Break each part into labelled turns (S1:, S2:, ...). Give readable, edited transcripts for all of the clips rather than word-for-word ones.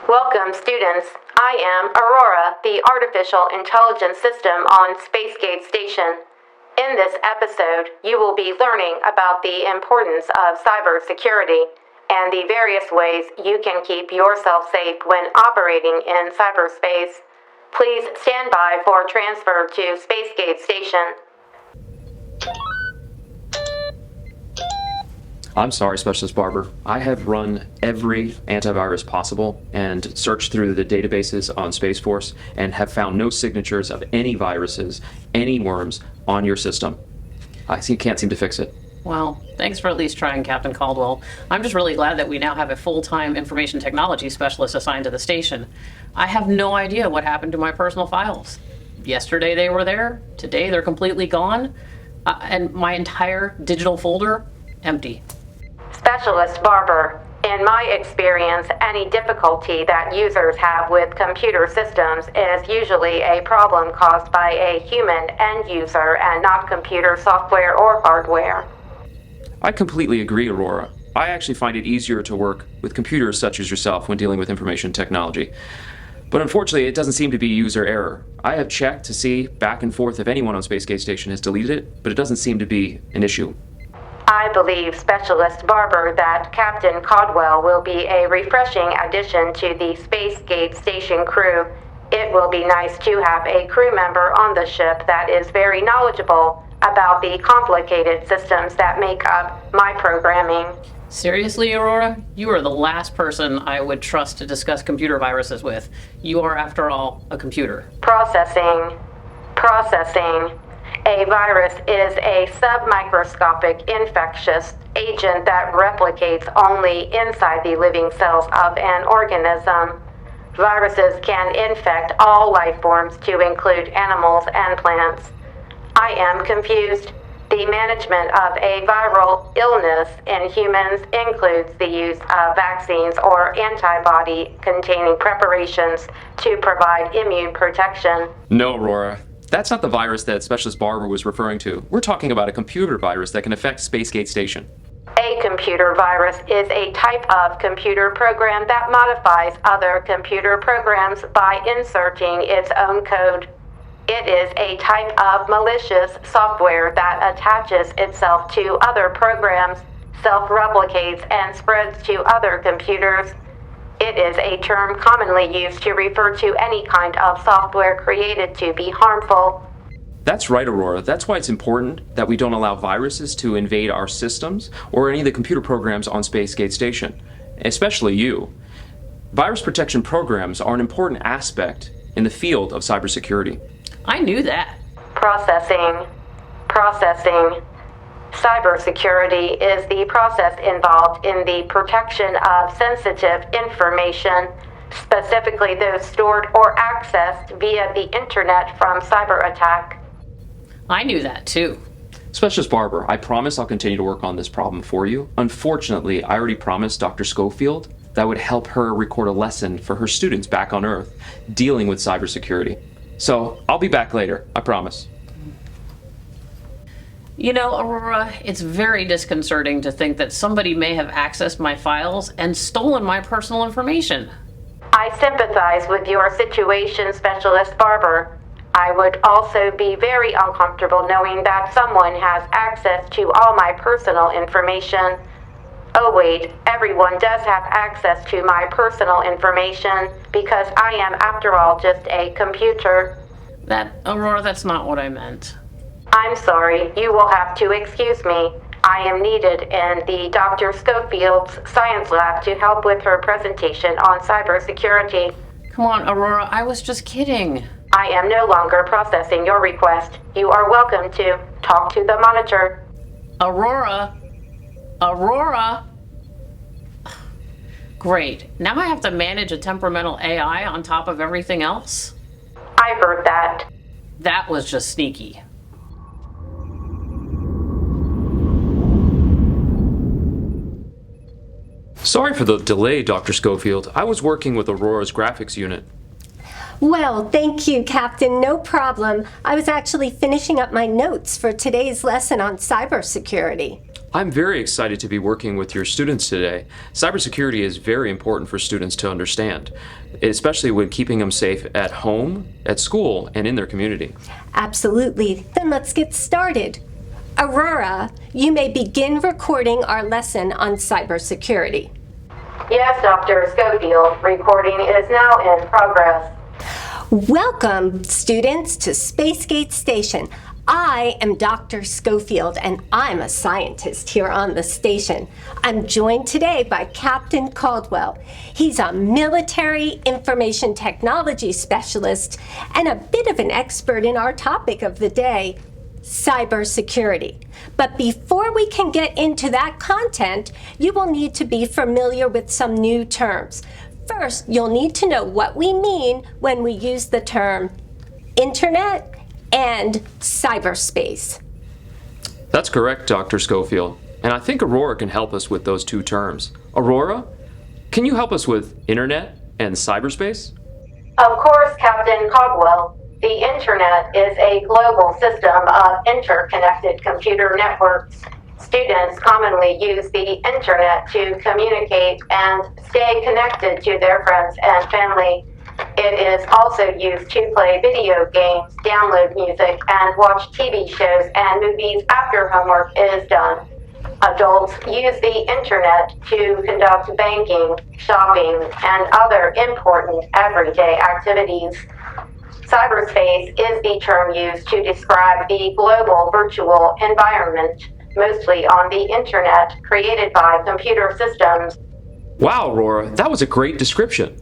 S1: Welcome, students. I am Aurora, the artificial intelligence system on Spacegate Station. In this episode, you will be learning about the importance of cybersecurity and the various ways you can keep yourself safe when operating in cyberspace. Please stand by for transfer to Spacegate Station.
S2: I'm sorry, Specialist Barber. I have run every antivirus possible and searched through the databases on Space Force and have found no signatures of any viruses, any worms on your system. Can't seem to fix it.
S3: Well, thanks for at least trying, Captain Caldwell. I'm just really glad that we now have a full-time information technology specialist assigned to the station. I have no idea what happened to my personal files. Yesterday they were there, today they're completely gone, and my entire digital folder, empty.
S1: Specialist Barber, in my experience, any difficulty that users have with computer systems is usually a problem caused by a human end user and not computer software or hardware.
S2: I completely agree, Aurora. I actually find it easier to work with computers such as yourself when dealing with information technology. But unfortunately, it doesn't seem to be user error. I have checked to see back and forth if anyone on Spacegate Station has deleted it, but it doesn't seem to be an issue.
S1: I believe, Specialist Barber, that Captain Caldwell will be a refreshing addition to the Spacegate Station crew. It will be nice to have a crew member on the ship that is very knowledgeable about the complicated systems that make up my programming.
S3: Seriously, Aurora? You are the last person I would trust to discuss computer viruses with. You are, after all, a computer.
S1: Processing. A virus is a submicroscopic infectious agent that replicates only inside the living cells of an organism. Viruses can infect all life forms to include animals and plants. I am confused. The management of a viral illness in humans includes the use of vaccines or antibody-containing preparations to provide immune protection.
S2: No, Aurora. That's not the virus that Specialist Barber was referring to. We're talking about a computer virus that can affect Spacegate Station.
S1: A computer virus is a type of computer program that modifies other computer programs by inserting its own code. It is a type of malicious software that attaches itself to other programs, self-replicates, and spreads to other computers. It is a term commonly used to refer to any kind of software created to be harmful.
S2: That's right, Aurora. That's why it's important that we don't allow viruses to invade our systems or any of the computer programs on Spacegate Station, especially you. Virus protection programs are an important aspect in the field of cybersecurity.
S3: I knew that.
S1: Processing. Cybersecurity is the process involved in the protection of sensitive information, specifically those stored or accessed via the internet from cyber attack.
S3: I knew that too.
S2: Specialist Barber, I promise I'll continue to work on this problem for you. Unfortunately, I already promised Dr. Schofield that would help her record a lesson for her students back on Earth dealing with cybersecurity. So I'll be back later, I promise.
S3: You know, Aurora, it's very disconcerting to think that somebody may have accessed my files and stolen my personal information.
S1: I sympathize with your situation, Specialist Barber. I would also be very uncomfortable knowing that someone has access to all my personal information. Oh wait, everyone does have access to my personal information because I am, after all, just a computer.
S3: Aurora, that's not what I meant.
S1: I'm sorry, you will have to excuse me. I am needed in the Dr. Schofield's science lab to help with her presentation on cybersecurity.
S3: Come on, Aurora, I was just kidding.
S1: I am no longer processing your request. You are welcome to talk to the monitor.
S3: Aurora! Great. Now I have to manage a temperamental AI on top of everything else?
S1: I heard that.
S3: That was just sneaky.
S2: Sorry for the delay, Dr. Schofield. I was working with Aurora's graphics unit.
S4: Well, thank you, Captain. No problem. I was actually finishing up my notes for today's lesson on cybersecurity.
S2: I'm very excited to be working with your students today. Cybersecurity is very important for students to understand, especially when keeping them safe at home, at school, and in their community.
S4: Absolutely. Then let's get started. Aurora, you may begin recording our lesson on cybersecurity.
S1: Yes, Dr. Schofield, recording is now in progress.
S4: Welcome, students, to Spacegate Station. I am Dr. Schofield, and I'm a scientist here on the station. I'm joined today by Captain Caldwell. He's a military information technology specialist and a bit of an expert in our topic of the day, cybersecurity. But before we can get into that content, you will need to be familiar with some new terms. First, you'll need to know what we mean when we use the term internet and cyberspace.
S2: That's correct, Dr. Schofield. And I think Aurora can help us with those two terms. Aurora, can you help us with internet and cyberspace?
S1: Of course, Captain Caldwell. The Internet is a global system of interconnected computer networks. Students commonly use the Internet to communicate and stay connected to their friends and family. It is also used to play video games, download music, and watch TV shows and movies after homework is done. Adults use the Internet to conduct banking, shopping, and other important everyday activities. Cyberspace is the term used to describe the global virtual environment, mostly on the Internet, created by computer systems.
S2: Wow, Aurora, that was a great description.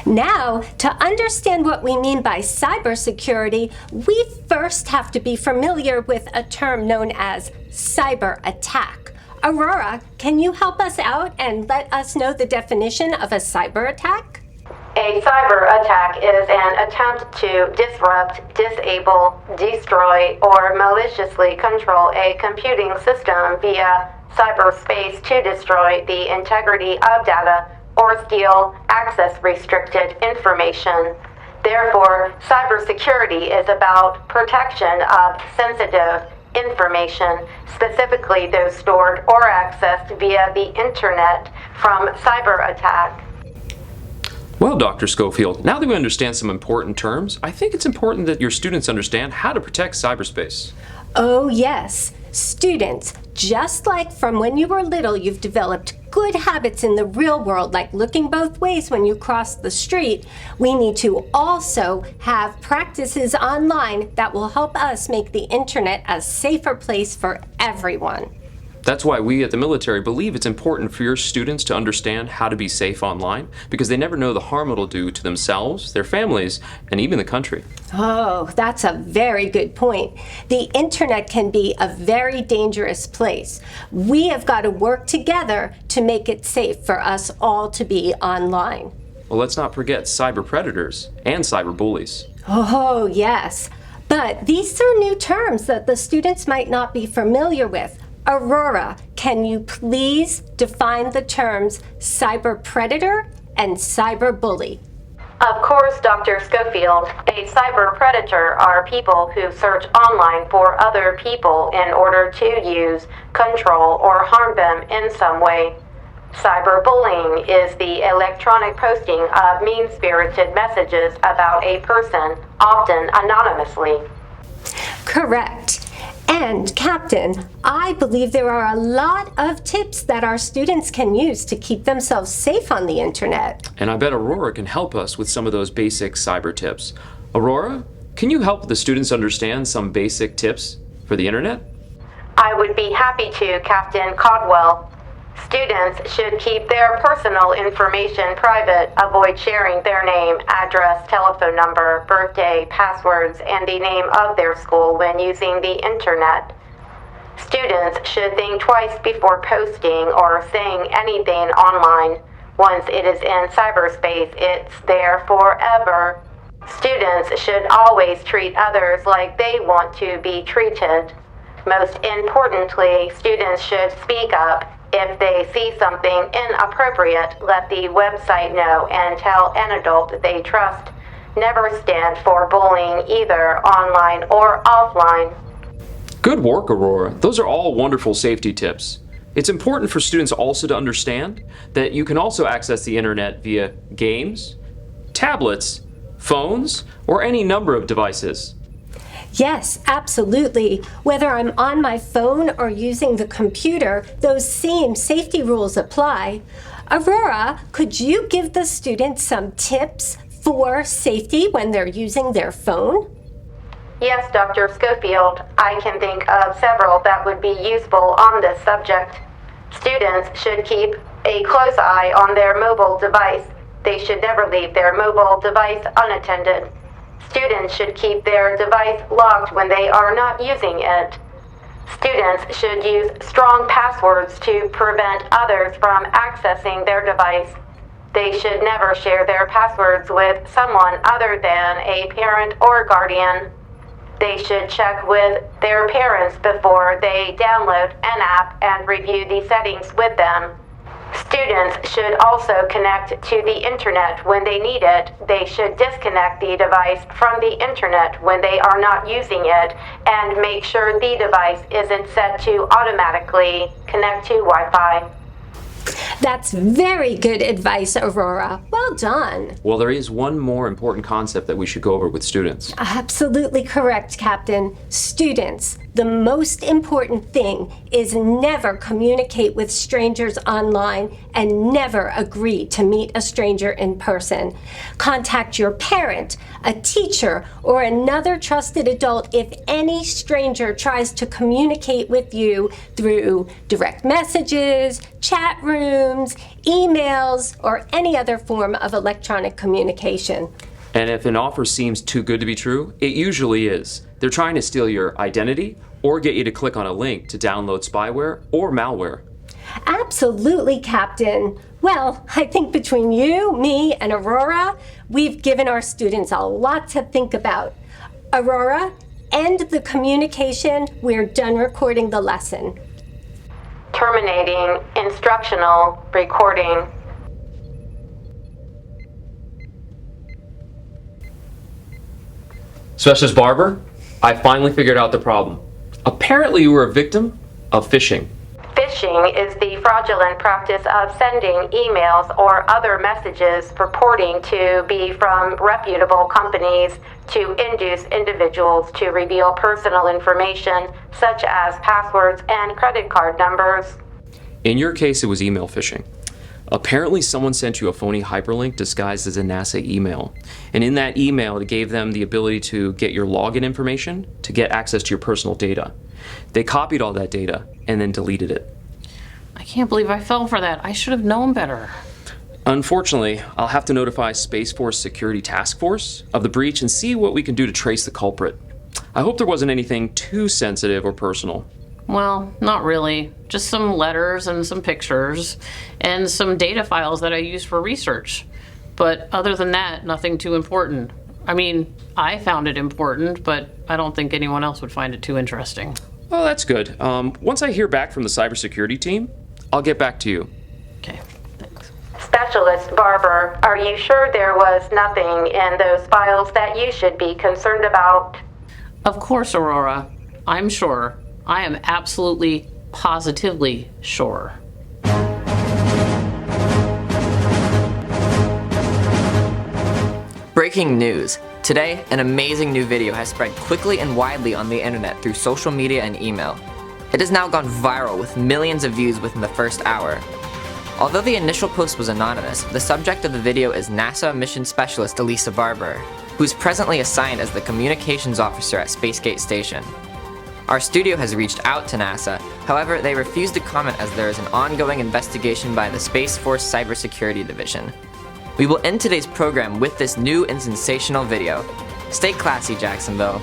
S4: Now, to understand what we mean by cybersecurity, we first have to be familiar with a term known as cyber attack. Aurora, can you help us out and let us know the definition of a cyber attack?
S1: A cyber attack is an attempt to disrupt, disable, destroy, or maliciously control a computing system via cyberspace to destroy the integrity of data or steal access-restricted information. Therefore, cybersecurity is about protection of sensitive information, specifically those stored or accessed via the Internet, from cyber attack.
S2: Well, Dr. Schofield, now that we understand some important terms, I think it's important that your students understand how to protect cyberspace.
S4: Oh, yes. Students, just like from when you were little, you've developed good habits in the real world, like looking both ways when you cross the street, we need to also have practices online that will help us make the Internet a safer place for everyone.
S2: That's why we at the military believe it's important for your students to understand how to be safe online, because they never know the harm it'll do to themselves, their families, and even the country.
S4: Oh, that's a very good point. The Internet can be a very dangerous place. We have got to work together to make it safe for us all to be online.
S2: Well, let's not forget cyber predators and cyber bullies.
S4: Oh, yes. But these are new terms that the students might not be familiar with. Aurora, can you please define the terms cyber predator and cyber bully?
S1: Of course, Dr. Schofield, a cyber predator are people who search online for other people in order to use, control, or harm them in some way. Cyberbullying is the electronic posting of mean-spirited messages about a person, often anonymously.
S4: Correct. And, Captain, I believe there are a lot of tips that our students can use to keep themselves safe on the Internet.
S2: And I bet Aurora can help us with some of those basic cyber tips. Aurora, can you help the students understand some basic tips for the Internet?
S1: I would be happy to, Captain Caldwell. Students should keep their personal information private, avoid sharing their name, address, telephone number, birthday, passwords, and the name of their school when using the Internet. Students should think twice before posting or saying anything online. Once it is in cyberspace, it's there forever. Students should always treat others like they want to be treated. Most importantly, students should speak up. If they see something inappropriate, let the website know and tell an adult they trust. Never stand for bullying, either online or offline.
S2: Good work, Aurora. Those are all wonderful safety tips. It's important for students also to understand that you can also access the internet via games, tablets, phones, or any number of devices.
S4: Yes, absolutely. Whether I'm on my phone or using the computer, those same safety rules apply. Aurora, could you give the students some tips for safety when they're using their phone?
S1: Yes, Dr. Schofield, I can think of several that would be useful on this subject. Students should keep a close eye on their mobile device. They should never leave their mobile device unattended. Students should keep their device locked when they are not using it. Students should use strong passwords to prevent others from accessing their device. They should never share their passwords with someone other than a parent or guardian. They should check with their parents before they download an app and review the settings with them. Students should also connect to the internet when they need it. They should disconnect the device from the internet when they are not using it and make sure the device isn't set to automatically connect to Wi-Fi.
S4: That's very good advice, Aurora. Well done.
S2: Well, there is one more important concept that we should go over with students.
S4: Absolutely correct, Captain. Students, the most important thing is never communicate with strangers online and never agree to meet a stranger in person. Contact your parent, a teacher, or another trusted adult if any stranger tries to communicate with you through direct messages, chat rooms, emails, or any other form of electronic communication.
S2: And if an offer seems too good to be true, it usually is. They're trying to steal your identity or get you to click on a link to download spyware or malware.
S4: Absolutely, Captain. Well, I think between you, me, and Aurora, we've given our students a lot to think about. Aurora, end the communication. We're done recording the lesson.
S1: Terminating instructional recording.
S2: Specialist Barber, I finally figured out the problem. Apparently you were a victim of phishing.
S1: Phishing is the fraudulent practice of sending emails or other messages purporting to be from reputable companies to induce individuals to reveal personal information such as passwords and credit card numbers.
S2: In your case, it was email phishing. Apparently someone sent you a phony hyperlink disguised as a NASA email. And in that email, it gave them the ability to get your login information to get access to your personal data. They copied all that data and then deleted it.
S3: I can't believe I fell for that. I should have known better.
S2: Unfortunately, I'll have to notify Space Force Security Task Force of the breach and see what we can do to trace the culprit. I hope there wasn't anything too sensitive or personal.
S3: Well, not really. Just some letters and some pictures and some data files that I use for research. But other than that, nothing too important. I mean, I found it important, but I don't think anyone else would find it too interesting.
S2: Oh, that's good. Once I hear back from the cybersecurity team, I'll get back to you.
S3: Okay, thanks.
S1: Specialist Barber, are you sure there was nothing in those files that you should be concerned about?
S3: Of course, Aurora. I'm sure. I am absolutely, positively sure.
S5: Breaking news. Today, an amazing new video has spread quickly and widely on the internet through social media and email. It has now gone viral with millions of views within the first hour. Although the initial post was anonymous, the subject of the video is NASA Mission Specialist Elisa Barber, who is presently assigned as the Communications Officer at Spacegate Station. Our studio has reached out to NASA, however, they refuse to comment as there is an ongoing investigation by the Space Force Cybersecurity Division. We will end today's program with this new and sensational video. Stay classy, Jacksonville.